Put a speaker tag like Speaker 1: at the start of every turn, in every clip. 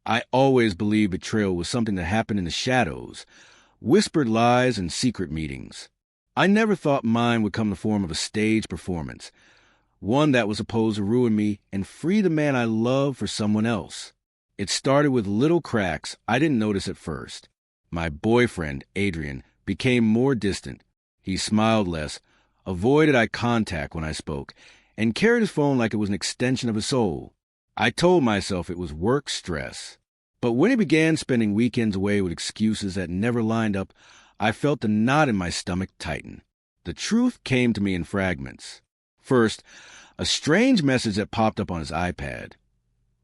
Speaker 1: I always believed betrayal was something that happened in the shadows, whispered lies and secret meetings. I never thought mine would come in the form of a stage performance, one that was supposed to ruin me and free the man I love for someone else. It started with little cracks I didn't notice at first. My boyfriend, Adrian, became more distant. He smiled less, avoided eye contact when I spoke, and carried his phone like it was an extension of his soul. I told myself it was work stress. But when he began spending weekends away with excuses that never lined up, I felt the knot in my stomach tighten. The truth came to me in fragments. First, a strange message that popped up on his iPad.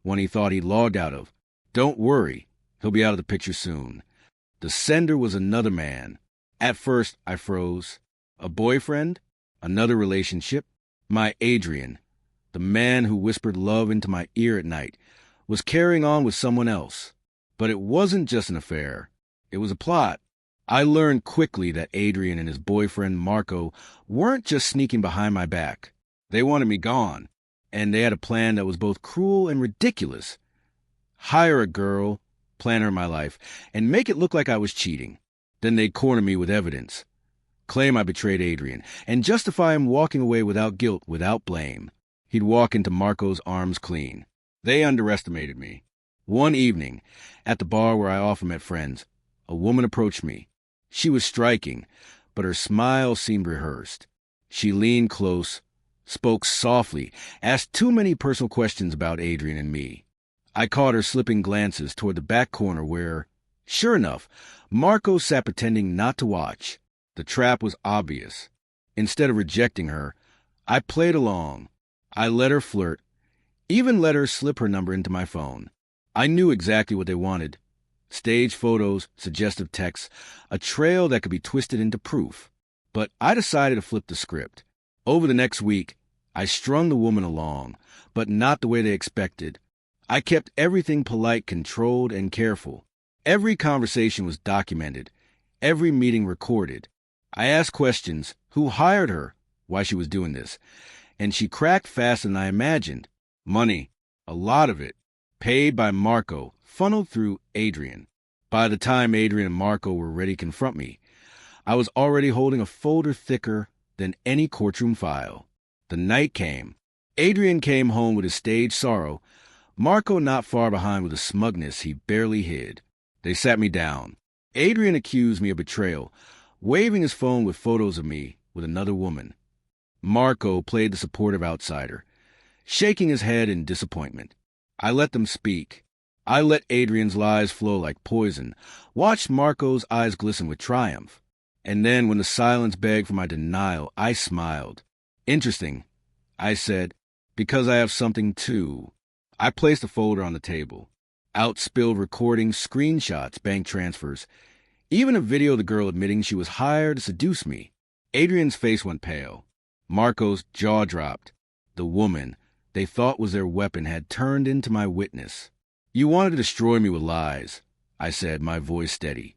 Speaker 1: One he thought he'd logged out of. Don't worry, he'll be out of the picture soon. The sender was another man. At first, I froze. A boyfriend? Another relationship? My Adrian, the man who whispered love into my ear at night, was carrying on with someone else. But it wasn't just an affair. It was a plot. I learned quickly that Adrian and his boyfriend, Marco, weren't just sneaking behind my back. They wanted me gone, and they had a plan that was both cruel and ridiculous. Hire a girl, plan her my life, and make it look like I was cheating. Then they'd corner me with evidence, claim I betrayed Adrian, and justify him walking away without guilt, without blame. He'd walk into Marco's arms clean. They underestimated me. One evening, at the bar where I often met friends, a woman approached me. She was striking, but her smile seemed rehearsed. She leaned close, spoke softly, asked too many personal questions about Adrian and me. I caught her slipping glances toward the back corner where, sure enough, Marco sat pretending not to watch. The trap was obvious. Instead of rejecting her, I played along. I let her flirt, even let her slip her number into my phone. I knew exactly what they wanted. Staged photos, suggestive texts, a trail that could be twisted into proof. But I decided to flip the script. Over the next week, I strung the woman along, but not the way they expected. I kept everything polite, controlled, and careful. Every conversation was documented, every meeting recorded. I asked questions: who hired her, why she was doing this, and she cracked faster than I imagined. Money, a lot of it, paid by Marco, funneled through Adrian. By the time Adrian and Marco were ready to confront me, I was already holding a folder thicker than any courtroom file. The night came. Adrian came home with his staged sorrow, Marco not far behind with a smugness he barely hid. They sat me down. Adrian accused me of betrayal, waving his phone with photos of me with another woman. Marco played the supportive outsider, shaking his head in disappointment. I let them speak. I let Adrian's lies flow like poison, watched Marco's eyes glisten with triumph. And then, when the silence begged for my denial, I smiled. Interesting, I said, because I have something too. I placed the folder on the table. Outspilled recordings, screenshots, bank transfers, even a video of the girl admitting she was hired to seduce me. Adrian's face went pale. Marco's jaw dropped. The woman they thought was their weapon had turned into my witness. You wanted to destroy me with lies, I said, my voice steady.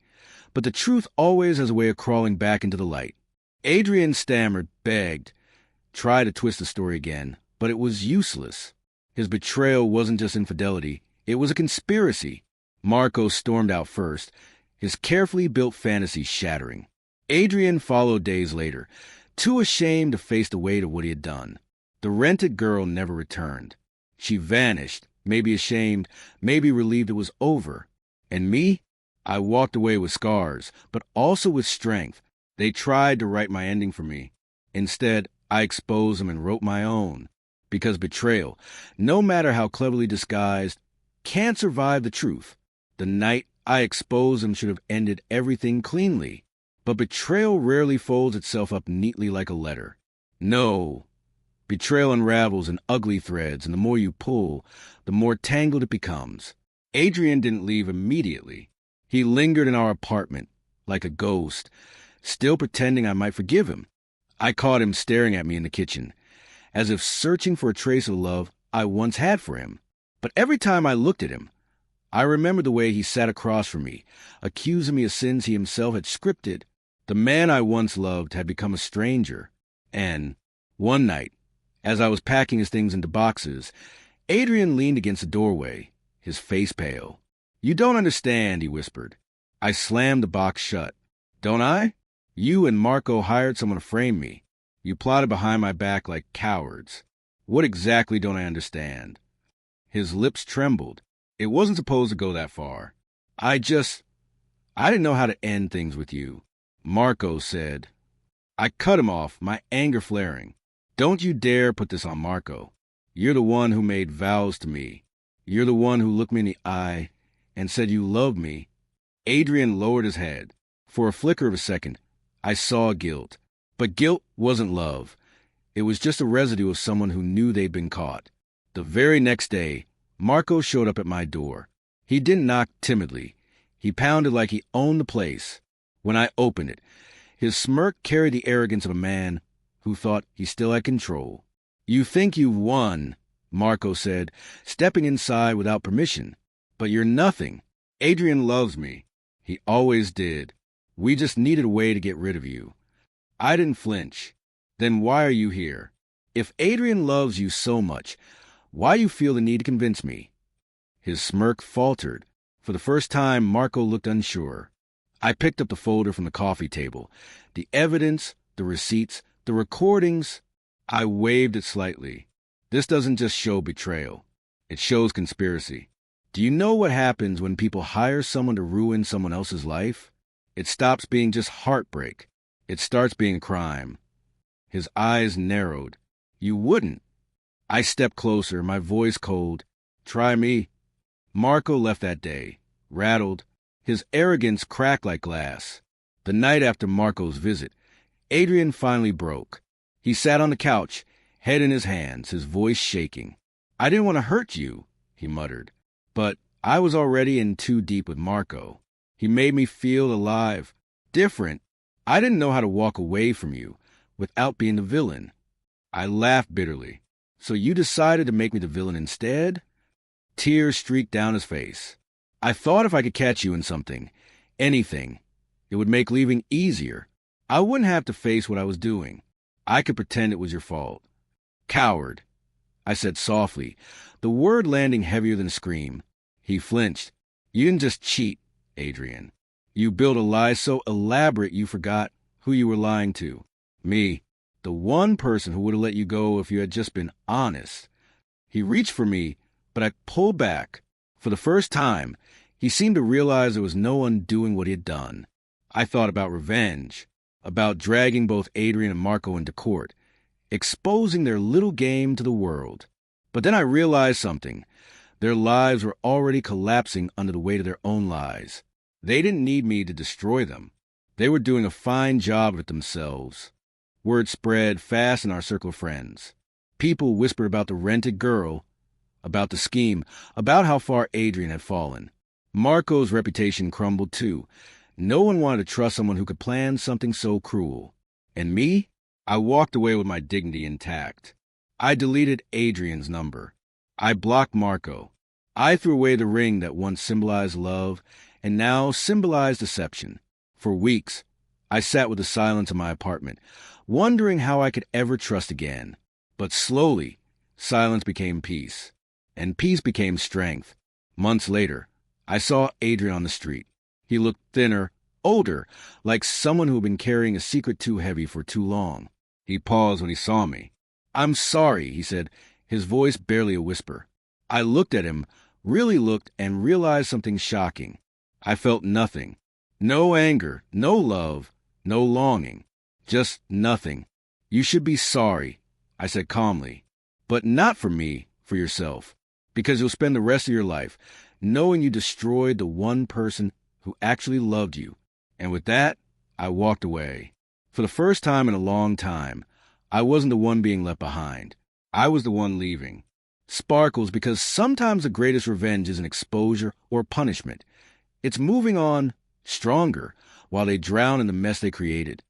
Speaker 1: But the truth always has a way of crawling back into the light. Adrian stammered, begged, tried to twist the story again, but it was useless. His betrayal wasn't just infidelity, it was a conspiracy. Marco stormed out first, his carefully built fantasy shattering. Adrian followed days later, too ashamed to face the weight of what he had done. The rented girl never returned. She vanished, maybe ashamed, maybe relieved it was over. And me? I walked away with scars, but also with strength. They tried to write my ending for me. Instead, I exposed them and wrote my own. Because betrayal, no matter how cleverly disguised, can't survive the truth. The night I exposed them should have ended everything cleanly. But betrayal rarely folds itself up neatly like a letter. No. Betrayal unravels in ugly threads, and the more you pull, the more tangled it becomes. Adrian didn't leave immediately. He lingered in our apartment, like a ghost, still pretending I might forgive him. I caught him staring at me in the kitchen, as if searching for a trace of love I once had for him. But every time I looked at him, I remembered the way he sat across from me, accusing me of sins he himself had scripted. The man I once loved had become a stranger. And one night, as I was packing his things into boxes, Adrian leaned against the doorway, his face pale. You don't understand, he whispered. I slammed the box shut. Don't I? You and Marco hired someone to frame me. You plotted behind my back like cowards. What exactly don't I understand? His lips trembled. It wasn't supposed to go that far. I didn't know how to end things with you. Marco said. I cut him off, my anger flaring. Don't you dare put this on Marco. You're the one who made vows to me. You're the one who looked me in the eye and said you loved me. Adrian lowered his head. For a flicker of a second, I saw guilt. But guilt wasn't love. It was just a residue of someone who knew they'd been caught. The very next day, Marco showed up at my door. He didn't knock timidly. He pounded like he owned the place. When I opened it, his smirk carried the arrogance of a man who thought he still had control. You think you've won, Marco said, stepping inside without permission. But you're nothing. Adrian loves me. He always did. We just needed a way to get rid of you. I didn't flinch. Then why are you here? If Adrian loves you so much, why you feel the need to convince me? His smirk faltered. For the first time, Marco looked unsure. I picked up the folder from the coffee table. The evidence, the receipts, the recordings. I waved it slightly. This doesn't just show betrayal. It shows conspiracy. Do you know what happens when people hire someone to ruin someone else's life? It stops being just heartbreak. It starts being crime. His eyes narrowed. You wouldn't. I stepped closer, my voice cold. Try me. Marco left that day, rattled. His arrogance cracked like glass. The night after Marco's visit, Adrian finally broke. He sat on the couch, head in his hands, his voice shaking. I didn't want to hurt you, he muttered. But I was already in too deep with Marco. He made me feel alive, different. I didn't know how to walk away from you without being the villain. I laughed bitterly. So you decided to make me the villain instead? Tears streaked down his face. I thought if I could catch you in something, anything, it would make leaving easier. I wouldn't have to face what I was doing. I could pretend it was your fault. Coward, I said softly, the word landing heavier than a scream. He flinched. You didn't just cheat, Adrian. You built a lie so elaborate you forgot who you were lying to. Me, the one person who would have let you go if you had just been honest. He reached for me, but I pulled back. For the first time, he seemed to realize there was no undoing what he had done. I thought about revenge, about dragging both Adrian and Marco into court, exposing their little game to the world. But then I realized something. Their lives were already collapsing under the weight of their own lies. They didn't need me to destroy them. They were doing a fine job of it themselves. Word spread fast in our circle of friends. People whispered about the rented girl, about the scheme, about how far Adrian had fallen. Marco's reputation crumbled too. No one wanted to trust someone who could plan something so cruel. And me? I walked away with my dignity intact. I deleted Adrian's number. I blocked Marco. I threw away the ring that once symbolized love and now symbolized deception. For weeks, I sat with the silence in my apartment, wondering how I could ever trust again. But slowly, silence became peace, and peace became strength. Months later, I saw Adrian on the street. He looked thinner, older, like someone who had been carrying a secret too heavy for too long. He paused when he saw me. I'm sorry, he said, his voice barely a whisper. I looked at him, really looked, and realized something shocking. I felt nothing. No anger, no love, no longing. Just nothing. You should be sorry, I said calmly. But not for me, for yourself. Because you'll spend the rest of your life knowing you destroyed the one person who actually loved you. And with that, I walked away. For the first time in a long time, I wasn't the one being left behind. I was the one leaving. Sparkles, because sometimes the greatest revenge isn't exposure or punishment. It's moving on, stronger, while they drown in the mess they created.